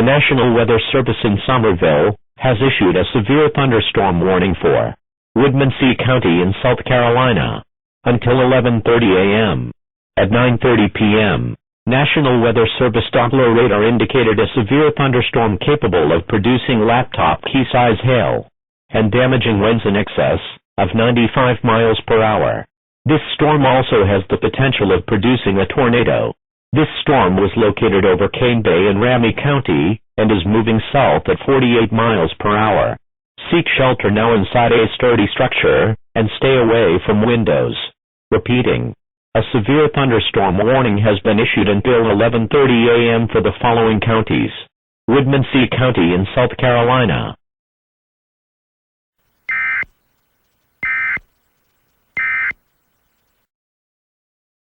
The National Weather Service in Somerville has issued a severe thunderstorm warning for Woodmansee County in South Carolina until 11:30 a.m. At 9:30 p.m., National Weather Service Doppler radar indicated a severe thunderstorm capable of producing laptop key-size hail and damaging winds in excess of 95 miles per hour. This storm also has the potential of producing a tornado. This storm was located over Cane Bay in Ramsey County and is moving south at 48 miles per hour. Seek shelter now inside a sturdy structure and stay away from windows. Repeating, a severe thunderstorm warning has been issued until 11:30 a.m. for the following counties: Woodmansee County in South Carolina,